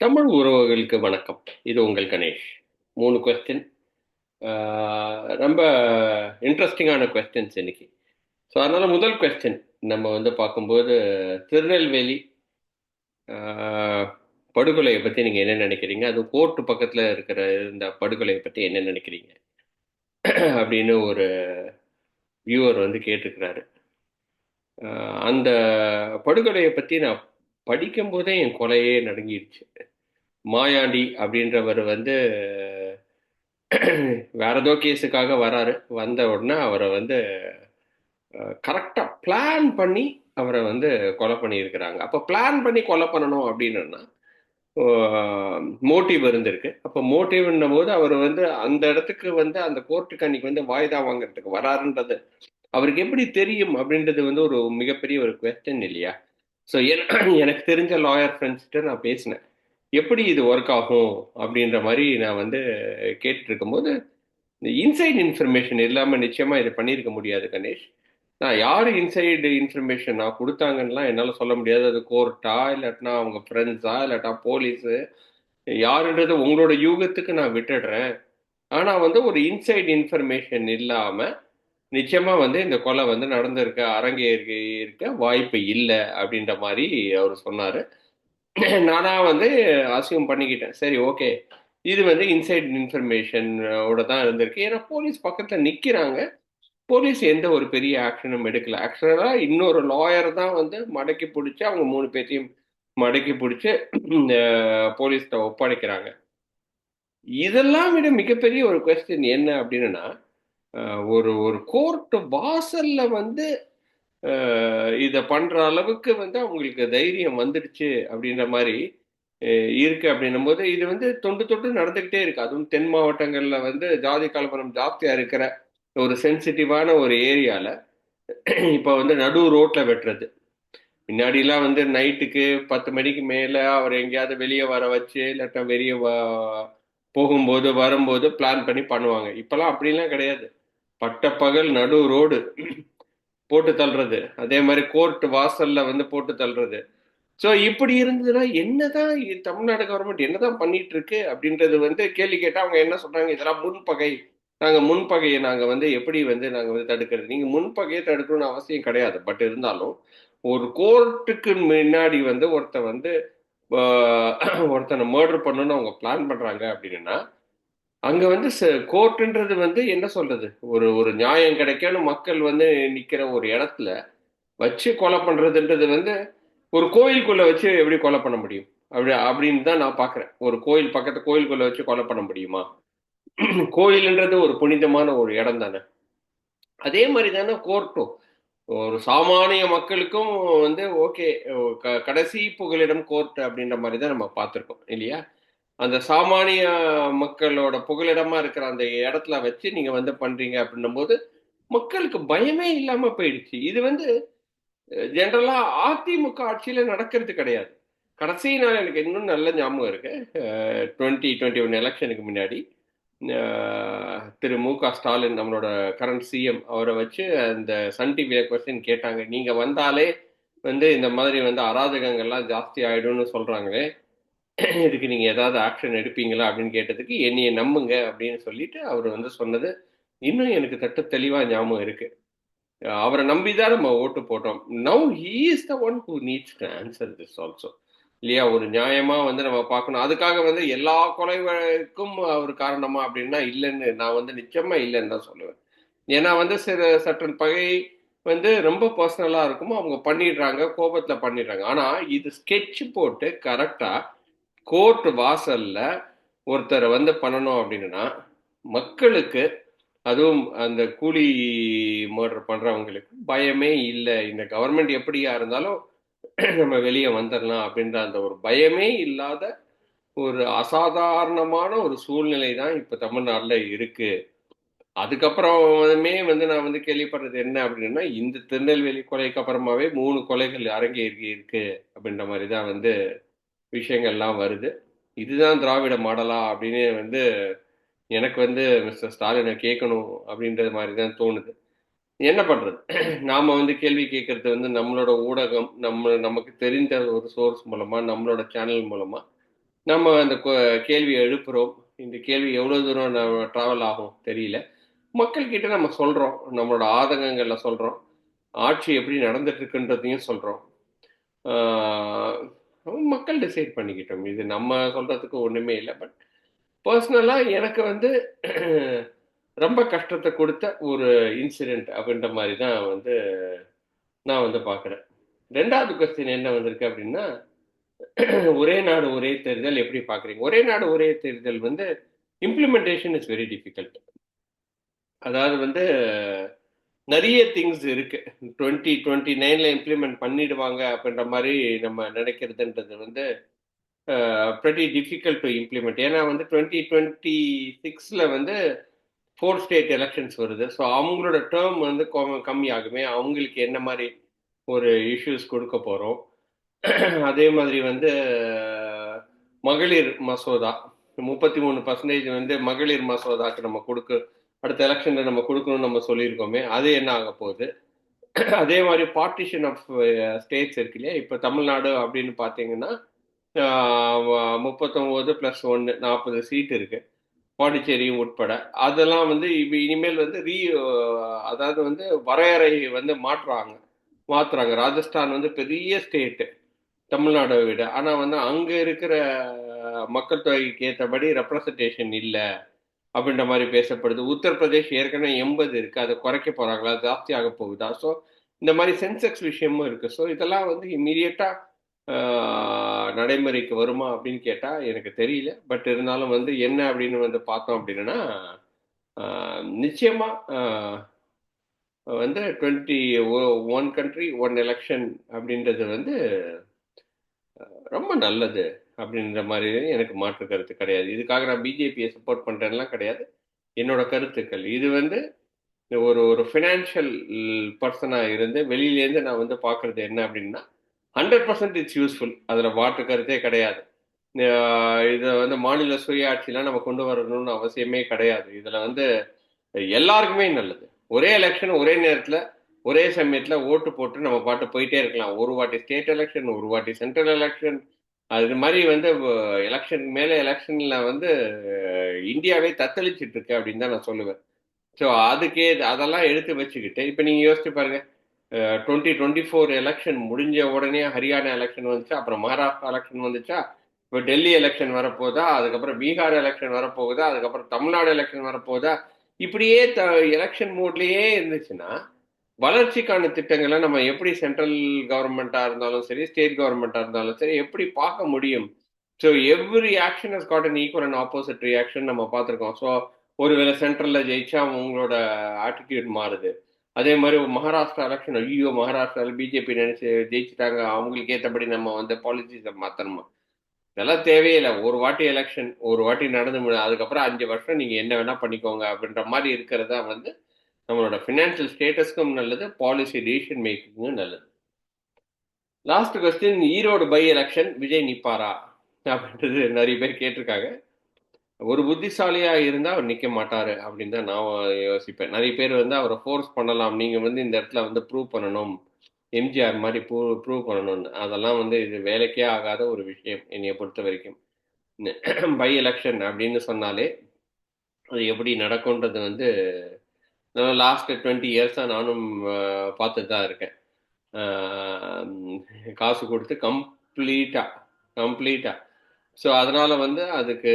தமிழ் உறவுகளுக்கு வணக்கம். இது உங்கள் கணேஷ். 3 கொஸ்டின். ரொம்ப இன்ட்ரஸ்டிங்கான கொஸ்டின்ஸ் இன்னைக்கு. ஸோ அதனால முதல் கொஸ்டின் நம்ம வந்து பார்க்கும்போது, திருநெல்வேலி ஆ, படுகொலையை பத்தி நீங்க என்ன நினைக்கிறீங்க? அதுவும் கோர்ட் பக்கத்துல இருக்கிற இந்த படுகொலையை பத்தி என்ன நினைக்கிறீங்க? அப்படின்னு ஒரு வியூவர் வந்து கேட்டிருக்கிறாரு. அந்த படுகொலையை பத்தி நான் படிக்கும்போதே என் கொலையே நடுங்கிடுச்சு. மாயாண்டி அப்படின்றவர் வந்து வேற ஏதோ கேஸுக்காக வராரு. வந்த உடனே அவரை வந்து கரெக்டா பிளான் பண்ணி அவரை வந்து கொலை பண்ணியிருக்கிறாங்க. அப்ப பிளான் பண்ணி கொலை பண்ணணும் அப்படின்னா மோட்டிவ் இருந்திருக்கு. அப்ப மோட்டிவ்ன்னும் போது அவர் வந்து அந்த இடத்துக்கு வந்து அந்த கோர்ட்டுக்கு அன்னைக்கு வந்து வாய்தா வாங்குறதுக்கு வராருன்றது அவருக்கு எப்படி தெரியும் அப்படின்றது வந்து ஒரு மிகப்பெரிய ஒரு கொஸ்டின் இல்லையா? ஸோ எனக்கு தெரிஞ்ச லாயர் ஃப்ரெண்ட்ஸ்கிட்ட நான் பேசினேன். எப்படி இது ஒர்க் ஆகும் அப்படின்ற மாதிரி நான் வந்து கேட்டுட்டு இருக்கும்போது, இந்த இன்சைட் இன்ஃபர்மேஷன் இல்லாம நிச்சயமா இத பண்ணியிருக்க முடியாது கணேஷ். நான் யாரு இன்சைடு இன்ஃபர்மேஷன் நான் குடுத்தாங்கன்னுலாம் என்னால சொல்ல முடியாது. அது கோர்ட்டா, இல்லாட்டினா அவங்க ஃப்ரெண்ட்ஸா, இல்லாட்டா போலீஸு, யாருன்றது உங்களோட யூகத்துக்கு நான் விட்டுடுறேன். ஆனா வந்து ஒரு இன்சைட் இன்ஃபர்மேஷன் இல்லாம, நிச்சயமா வந்து இந்த கொலை வந்து நடந்திருக்க அரங்கேறி இருக்க வாய்ப்பு இல்ல, அப்படின்ற மாரி அவரு சொன்னாரு. நானா வந்து அஸ்யூம் பண்ணிக்கிட்டேன். சரி, ஓகே. இது வந்து இன்சைட் இன்ஃபர்மேஷன் ஓட தான் இருந்திருக்கு. ஏன்னா போலீஸ் பக்கத்துல நிக்கிறாங்க. போலீஸ் எந்த ஒரு பெரிய ஆக்ஷனும் எடுக்கல. ஆக்சுவலா இன்னொரு லாயர் தான் வந்து மடக்கி புடிச்சு, அவங்க 3 பேத்தையும் மடக்கி புடிச்சு இந்த போலீஸ்ட்ட ஒப்படைக்கிறாங்க. இதெல்லாம் விட மிகப்பெரிய ஒரு கொஸ்டின் என்ன அப்டின்னா, ஒரு ஒரு கோர்ட் வாசல்ல வந்து இத பண்ற அளவுக்கு வந்து அவங்களுக்கு தைரியம் வந்துடுச்சு அப்டின்ற மாரி அ இருக்கு அப்டின்னும்போது, இது வந்து தொன்று தொட்டு நடந்துகிட்டே இருக்கு. அதுவும் தென் மாவட்டங்கள்ல வந்து ஜாதி கலவரம் ஜாஸ்தியா இருக்கிற ஒரு சென்சிட்டிவான ஒரு ஏரியால இப்ப வந்து நடு ரோட்ல வெட்டுறது. முன்னாடிலாம் வந்து நைட்டுக்கு 10 மணிக்கு மேல அவர் எங்கேயாவது வெளிய வர வச்சு, இல்லாட்டா வெளிய போகும்போது, வரும்போது பிளான் பண்ணி பண்ணுவாங்க. இப்பலாம் அப்படிலாம் கிடையாது. பட்டப்பகல் நடு ரோடு போட்டு தள்ளுறது. அதே மாரி கோர்ட் வாசல்ல வந்து போட்டு தள்ளுறது. ஸோ இப்படி இருந்ததுன்னா, என்னதான் தமிழ்நாடு கவர்மெண்ட் என்னதான் பண்ணிட்டு இருக்கு அப்படின்றது வந்து கேள்வி கேட்டா அவங்க என்ன சொல்றாங்க, இதெல்லாம் முன்பகை. முன்பகைய நாங்க வந்து எப்படி வந்து நாங்க வந்து தடுக்கிறது? நீங்க முன்பகைய தடுக்கணும்னு அவசியம் கிடையாது. பட் இருந்தாலும், ஒரு கோர்ட்டுக்கு முன்னாடி வந்து ஒருத்தன் வந்து ஆ ஒருத்தன மர்டர் பண்ணணும்னு அவங்க பிளான் பண்றாங்க அப்படின்னா, அங்க வந்து கோர்ட்ன்றது வந்து என்ன சொல்றது? ஒரு ஒரு நியாயம் கிடைக்கும்னு மக்கள் வந்து நிக்கிற ஒரு இடத்துல வச்சு கொலை பண்றதுன்றது வந்து ஒரு கோயிலுக்குள்ள வச்சு எப்படி கொலை பண்ண முடியும்? அப்படின்னு தான் நான் பார்க்குறேன். ஒரு கோயில் பக்கத்து கோயிலுக்குள்ள வச்சு கொலை பண்ண முடியுமா? கோயில்ன்றது ஒரு புனிதமான ஒரு இடம் தானே. அதே மாரி தானே கோர்ட்டும். ஒரு சாமானிய மக்களுக்கும் வந்து ஓகே, கடைசி புகலிடம் கோர்ட் அப்படின்ற மாரி தான் நம்ம பார்த்துருக்கோம் இல்லையா? அந்த சாமானிய மக்களோட புகலிடமா இருக்கிற அந்த இடத்துல வச்சு நீங்க வந்து பண்றீங்க அப்படின்னும்போது, மக்களுக்கு பயமே இல்லாம போயிடுச்சு. இது வந்து ஜெனரலா அதிமுக ஆட்சியில நடக்கிறது கிடையாது. கடைசி நாள் எனக்கு இன்னும் நல்ல ஞாபகம் இருக்கு. 2021 எலக்ஷனுக்கு முன்னாடி, அ திரு மு.க. ஸ்டாலின் நம்மளோட கரண்ட் சிஎம் அவர வச்சு அந்த சன் டிவில கொஸ்டின் கேட்டாங்க. "நீங்க வந்தாலே வந்து இந்த மாதிரி வந்து அராஜகங்கள்லாம் ஜாஸ்தி ஆயிடும்னு சொல்றாங்களே, இதுக்கு நீங்க ஏதாவது ஆக்ஷன் எடுப்பீங்களா?" அப்படின்னு கேட்டதுக்கு, "என்னைய நம்புங்க" அப்படின்னு சொல்லிட்டு அவரு வந்து சொன்னது, இன்னும் எனக்கு தெளிவா ஞாபகம் இருக்கு. அவர நம்பி தான் நம்ம ஓட்டு போட்டோம். Now he is the one who needs to answer this also. இல்லையா? ஒரு நியாயமா வந்து நம்ம பார்க்கணும். அதுக்காக வந்து எல்லா கொலைகளுக்கும் அவர் காரணமா அப்படின்னா இல்லன்னு நான் வந்து நிச்சயமா இல்லன்னு தான் சொல்லுவேன். ஏன்னா வந்து சர்டன் பகை வந்து ரொம்ப பர்சனலா இருக்கும். அவங்க பண்ணிடுறாங்க. கோபத்துல பண்ணிடுறாங்க. ஆனா இது ஸ்கெட்ச் போட்டு கரெக்ட்டா கோர்ட் வாசல்ல ஒருத்தர வந்து பண்ணணும் அப்படின்னா, மக்களுக்கு அதுவும் அந்த கூலி மர்டர் பண்றவங்களுக்கு பயமே இல்ல. இந்த கவர்மெண்ட் எப்படியா இருந்தாலும் நம்ம வெளிய வந்துரலாம் அப்படின்ற அந்த ஒரு பயமே இல்லாத ஒரு அசாதாரணமான ஒரு சூழ்நிலை தான் இப்ப தமிழ்நாட்டுல இருக்கு. அதுக்கப்புறமே வந்து நான் வந்து கேள்விப்படுறது என்ன அப்படின்னா, இந்த திருநெல்வேலி கொலைக்கு அப்புறமாவே 3 கொலைகள் அரங்கேறி இருக்கு அப்படின்ற மாரி தான் வந்து விஷயங்கள்லாம் வருது. இதுதான் திராவிட மாடலா அப்படின்னு வந்து எனக்கு வந்து மிஸ்டர் ஸ்டாலின கேட்கணும் அப்படின்றது மாரி தான் தோணுது. என்ன பண்றது? நாம வந்து கேள்வி கேட்கறது வந்து நம்மளோட ஊடகம், நமக்கு தெரிந்த ஒரு சோர்ஸ் மூலமா, நம்மளோட சேனல் மூலமா நம்ம அந்த கேள்வியை எழுப்புறோம். இந்த கேள்வி எவ்வளவு தூரம் நம்ம டிராவல் ஆகும் தெரியல. மக்கள் கிட்ட நம்ம சொல்றோம், நம்மளோட ஆதங்கங்கள்ல சொல்றோம், ஆட்சி எப்படி நடந்துட்டு இருக்குன்றதையும் சொல்றோம். ஆஹ் மக்கள் டிசைட் பண்ணிக்கிட்டோம். இது நம்ம சொல்றதுக்கு ஒண்ணுமே இல்லை. பட் பர்சனலா எனக்கு வந்து ரொம்ப கஷ்டத்தை கொடுத்த ஒரு இன்சிடென்ட் அப்படின்ற மாதிரி தான் வந்து நான் வந்து பார்க்குறேன். ரெண்டாவது கொஸ்டின் என்ன வந்திருக்கு அப்படின்னா, ஒரே நாடு ஒரே தேர்தல் எப்படி பார்க்குறீங்க? ஒரே நாடு ஒரே தேர்தல் வந்து இம்ப்ளிமெண்டேஷன் இஸ் வெரி டிஃபிகல்ட். அதாவது வந்து நிறைய திங்ஸ் இருக்கு. 2029ல இம்ப்ளிமெண்ட் பண்ணிடுவாங்க அப்படின்ற மாதிரி நம்ம நினைக்கிறதுன்றது வந்து pretty difficult to implement. ஏன்னா வந்து 2026ல வந்து 4 ஸ்டேட் எலெக்ஷன்ஸ் வருது. ஸோ அவங்களோட டேர்ம் வந்து கம்மி ஆகுமே. அவங்களுக்கு என்ன மாதிரி ஒரு இஷ்யூஸ் கொடுக்க போகிறோம். அதே மாதிரி வந்து மகளிர் மசோதா 33% வந்து மகளிர் மசோதாக்கு நம்ம அடுத்த எலெக்ஷன்ல நம்ம கொடுக்கணும்னு நம்ம சொல்லியிருக்கோமே, அது என்ன ஆக போகுது. அதே மாதிரி பார்ட்டிஷன் ஆஃப் ஸ்டேட்ஸ் இருக்கு இல்லையா. இப்போ தமிழ்நாடு அப்படின்னு பார்த்தீங்கன்னா 39+1 40 சீட் இருக்கு, பாண்டிச்சேரியும் உட்பட. அதெல்லாம் வந்து இனிமேல் வந்து அதாவது வந்து வரையறை வந்து மாத்துறாங்க. ராஜஸ்தான் வந்து பெரிய ஸ்டேட்டு தமிழ்நாடை விட. ஆனா வந்து அங்க இருக்கிற மக்கள் தொகைக்கு ஏற்றபடி ரெப்ரசன்டேஷன் இல்லை அப்படின்ற மாதிரி பேசப்படுது. உத்தரப்பிரதேஷ் ஏற்கனவே 80 இருக்கு, அதை குறைக்க போறாங்களா, ஜாஸ்தி ஆக போகுதா? ஸோ இந்த மாதிரி சென்செக்ஸ் விஷயமும் இருக்கு. ஸோ இதெல்லாம் வந்து இம்மீடியட்டா நடைமுறைக்கு வருமா அப்படின்னு கேட்டா எனக்கு தெரியல. பட் இருந்தாலும் வந்து என்ன அப்படின்னு வந்து பார்த்தோம் அப்படின்னா, நிச்சயமா வந்து 21 கண்ட்ரி 1 எலெக்ஷன் அப்படின்றது வந்து ரொம்ப நல்லது அப்படின்ற மாதிரி எனக்கு மாற்று கருத்து கிடையாது. இதுக்காக நான் பிஜேபியை சப்போர்ட் பண்றேன்லாம் கிடையாது. என்னோட கருத்துக்கள் இது வந்து ஒரு ஒரு ஃபினான்ஷியல் பர்சனாக இருந்து வெளியிலேருந்து நான் வந்து பார்க்குறது என்ன அப்படின்னா, 100% இட்ஸ் யூஸ்ஃபுல். அதில் மாற்று கருத்தே கிடையாது. இதை வந்து மாநில சுயாட்சிலாம் நம்ம கொண்டு வரணும்னு அவசியமே கிடையாது. இதில் வந்து எல்லாருக்குமே நல்லது. ஒரே எலெக்ஷன் ஒரே நேரத்தில் ஒரே சமயத்தில் ஓட்டு போட்டு நம்ம பாட்டு போயிட்டே இருக்கலாம். ஒரு வாட்டி ஸ்டேட் எலெக்ஷன், ஒரு வாட்டி சென்ட்ரல் எலெக்ஷன், அது மாதிரி வந்து எலெக்ஷன் மேலே எலெக்ஷனில் வந்து இந்தியாவே தத்தளிச்சிட்டு இருக்கு அப்படின்னு தான் நான் சொல்லுவேன். ஸோ அதெல்லாம் எடுத்து வச்சுக்கிட்டு இப்போ நீங்கள் யோசிச்சு பாருங்க. 2024 எலெக்ஷன் முடிஞ்ச உடனே ஹரியானா எலெக்ஷன் வந்துச்சா, அப்புறம் மகாராஷ்டிரா எலெக்ஷன் வந்துச்சா, இப்போ டெல்லி எலெக்ஷன் வரப்போதா, அதுக்கப்புறம் பீகார் எலெக்ஷன் வரப்போகுதா, அதுக்கப்புறம் தமிழ்நாடு எலெக்ஷன் வரப்போகுதா. இப்படியே எலெக்ஷன் மூட்லேயே இருந்துச்சுன்னா வளர்ச்சிக்கான திட்டங்களை நம்ம எப்படி சென்ட்ரல் கவர்மெண்ட்டாக இருந்தாலும் சரி, ஸ்டேட் கவர்மெண்ட்டாக இருந்தாலும் சரி எப்படி பார்க்க முடியும்? So every action has got an equal and opposite reaction நம்ம பார்த்துருக்கோம். ஸோ ஒருவேளை சென்ட்ரலில் ஜெயிச்சா அவங்களோட ஆட்டிடியூட் மாறுது. அதே மாதிரி மகாராஷ்டிரா எலெக்ஷன், ஐயோ மகாராஷ்டிராவில் பிஜேபி நினைச்சு ஜெயிச்சுட்டாங்க, அவங்களுக்கு ஏற்றபடி நம்ம வந்து பாலிசிஸை மாற்றணுமா? இதெல்லாம் தேவையில்லை. ஒரு வாட்டி எலெக்ஷன் ஒரு வாட்டி நடந்து அதுக்கப்புறம் 5 வருஷம் நீங்கள் என்ன வேணால் பண்ணிக்கோங்க அப்படின்ற மாதிரி இருக்கிறதா வந்து நம்மளோட ஃபினான்ஷியல் ஸ்டேட்டஸ்க்கும் நல்லது, பாலிசி டிசிஷன் மேக்கிங்கும் நல்லது. Last question, Erode by election Vijay நிப்பாரா அப்படின்றது நிறைய பேர் கேட்டிருக்காங்க. ஒரு புத்திசாலியா இருந்தா அவர் நிக்க மாட்டாரு அப்படின்னு தான் நான் யோசிப்பேன். நிறைய பேர் வந்து அவரை ஃபோர்ஸ் பண்ணலாம், நீங்க வந்து இந்த இடத்துல வந்து ப்ரூவ் பண்ணணும், எம்ஜிஆர் மாதிரி ப்ரூவ் பண்ணணும்னு. அதெல்லாம் வந்து இது வேலைக்கே ஆகாத ஒரு விஷயம் என்னைய பொறுத்த வரைக்கும். பை எலெக்ஷன் அப்படின்னு சொன்னாலே அது எப்படி நடக்கும்ன்றது வந்து லாஸ்ட் 20 இயர்ஸா நானும் பார்த்துட்டு தான் இருக்கேன். காசு கொடுத்து கம்ப்ளீட்டா. ஸோ அதனால வந்து அதுக்கு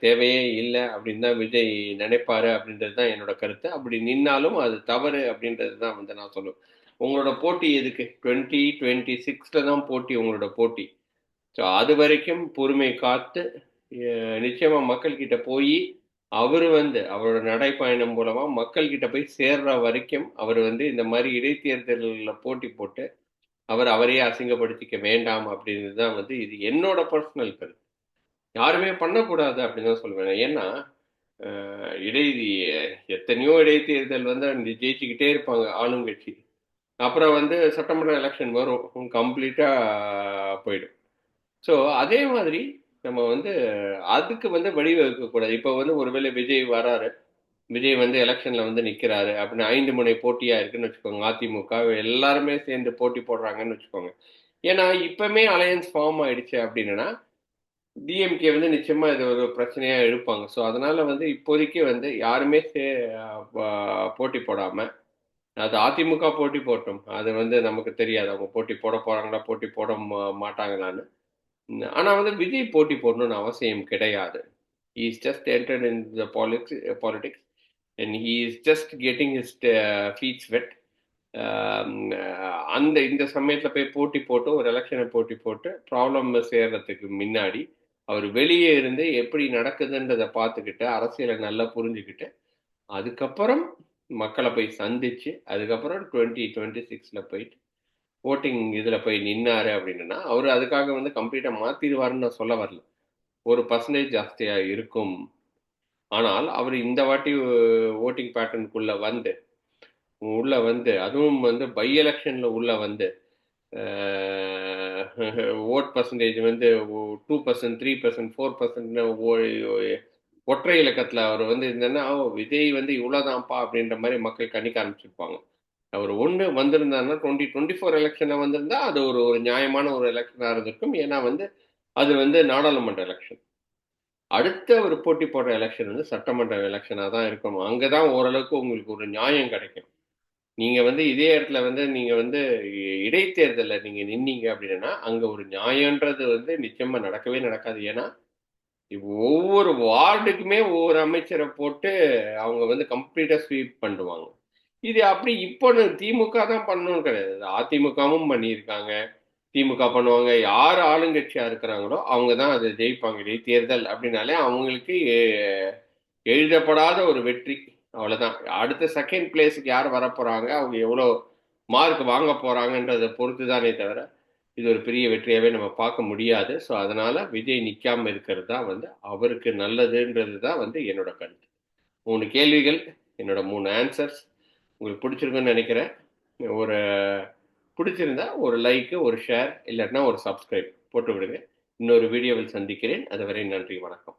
தேவையே இல்லை அப்படின்னு தான் விஜய் நினைப்பாரு அப்படின்றது தான் என்னோட கருத்து. அப்படி நின்னாலும் அது தவறு அப்படின்றது தான் வந்து நான் சொல்லுவேன். உங்களோட போட்டி எதுக்கு? 2026ல தான் போட்டி, உங்களோட போட்டி. ஸோ அது வரைக்கும் பொறுமை காத்து நிச்சயமா மக்கள் கிட்ட போய் அவர் வந்து அவரோட நடைப்பயணம் மூலமா மக்கள் கிட்ட போய் சேர்ற வரைக்கும் அவர் வந்து இந்த மாதிரி இடைத்தேர்தலில் போட்டி போட்டு அவரையே அசிங்கப்படுத்திக்க வேண்டாம் அப்படின்றது தான் வந்து இது என்னோட பர்சனல் கருத்து. யாருமே பண்ணக்கூடாது அப்படின்னு தான் சொல்லுவேன். ஏன்னா இடை எத்தனையோ இடைத்தேர்தல் வந்து ஜெயிச்சுக்கிட்டே இருப்பாங்க ஆளுங்கட்சி. அப்புறம் வந்து சட்டமன்ற எலெக்ஷன் வரும், கம்ப்ளீட்டா போயிடும். ஸோ அதே மாதிரி நம்ம வந்து அதுக்கு வந்து வழிவகுக்கக்கூடாது. இப்போ வந்து ஒருவேளை விஜய் வராரு, விஜய் வந்து எலெக்ஷன்ல வந்து நிற்கிறாரு அப்படின்னு 5 முனை போட்டியா இருக்குன்னு வச்சுக்கோங்க. அதிமுக எல்லாருமே சேர்ந்து போட்டி போடுறாங்கன்னு வச்சுக்கோங்க. ஏன்னா இப்பவுமே அலையன்ஸ் ஃபார்ம் ஆயிடுச்சு அப்படின்னா டிஎம்கே வந்து நிச்சயமா இது ஒரு பிரச்சனையா எழுப்பாங்க. ஸோ அதனால வந்து இப்போதைக்கு வந்து யாருமே போட்டி போடாம, அது அதிமுக போட்டி போட்டும். அது வந்து நமக்கு தெரியாது. அவங்க போட்டி போட போறாங்களா, போட்டி போட மாட்டாங்களான்னு. ஆனா வந்து விஜய் போட்டி போடணும்னு அவசியம் கிடையாது. He is just entered in the politics and he is just getting his feet wet. அந்த இந்த சமயத்துல போய் போட்டி போட்டு ஒரு எலெக்ஷனை போட்டி போட்டு ப்ராப்ளம் சேர்றதுக்கு முன்னாடி அவர் வெளியே இருந்து எப்படி நடக்குதுன்றதை பார்த்துக்கிட்டு அரசியலை நல்லா புரிஞ்சுக்கிட்டு அதுக்கப்புறம் மக்களை போய் சந்திச்சு அதுக்கப்புறம் 2026ல போயிட்டு ஓட்டிங் இதுல போய் நின்னாரு அப்படின்னா அவர் அதுக்காக வந்து கம்ப்ளீட்டா மாத்திடுவாருன்னு நான் சொல்ல வரல. ஒரு பர்சன்டேஜ் ஜாஸ்தியா இருக்கும். ஆனால் அவர் இந்த வாட்டி ஓட்டிங் பேட்டர்னுக்குள்ள வந்து அதுவும் வந்து பை எலெக்ஷன்ல உள்ள வந்து ஓட் பர்சன்டேஜ் வந்து 2%, 3%, 4% ஒற்றை இலக்கத்துல அவர் வந்து என்னன்னா விஜய் வந்து இவ்வளவுதான்ப்பா அப்படின்ற மாதிரி மக்கள் கணிக்க ஆரம்பிச்சிருப்பாங்க. அவர் ஒன்று வந்திருந்தாருன்னா 2024 எலெக்ஷனை வந்திருந்தா அது ஒரு ஒரு நியாயமான ஒரு எலெக்ஷனாக இருந்திருக்கும். ஏன்னா வந்து அது வந்து நாடாளுமன்ற எலெக்ஷன். அடுத்த ஒரு போட்டி போடுற எலெக்ஷன் வந்து சட்டமன்ற எலெக்ஷனாக தான் இருக்கணும். அங்கே தான் ஓரளவுக்கு உங்களுக்கு ஒரு நியாயம் கிடைக்கும். நீங்க வந்து இதே இடத்துல வந்து நீங்க வந்து இடைத்தேர்தலில் நீங்க நின்னீங்க அப்படின்னா அங்க ஒரு நியாயம்ன்றது வந்து நிச்சயமா நடக்கவே நடக்காது. ஏன்னா ஒவ்வொரு வார்டுக்குமே ஒவ்வொரு அமைச்சரை போட்டு அவங்க வந்து கம்ப்ளீட்டா ஸ்வீப் பண்ணுவாங்க. இது அப்படி இப்போ திமுக தான் பண்ணணும்னு கிடையாது. அதிமுகவும் பண்ணியிருக்காங்க. திமுக பண்ணுவாங்க. யார் ஆளுங்கட்சியா இருக்கிறாங்களோ அவங்க தான் அதை ஜெயிப்பாங்க. இடைத்தேர்தல் அப்படின்னாலே அவங்களுக்கு எழுதப்படாத ஒரு வெற்றி. அவ்வளவுதான். அடுத்த செகண்ட் பிளேஸுக்கு யார் வரப்போறாங்க, அவங்க எவ்வளோ மார்க் வாங்க போறாங்கன்றதை பொறுத்து தானே தவிர இது ஒரு பெரிய வெற்றியாவே நம்ம பார்க்க முடியாது. ஸோ அதனால விஜய் நிற்காம இருக்கிறது தான் வந்து அவருக்கு நல்லதுன்றது தான் வந்து என்னோட கருத்து. 3 கேள்விகள், என்னோட 3 ஆன்சர்ஸ் உங்களுக்கு பிடிச்சிருக்குன்னு நினைக்கிறேன். ஒரு பிடிச்சிருந்தா ஒரு லைக்கு, ஒரு ஷேர், இல்லாட்டினா ஒரு சப்ஸ்கிரைப் போட்டு விடுங்க. இன்னொரு வீடியோவில் சந்திக்கிறேன். அதுவரை நன்றி, வணக்கம்.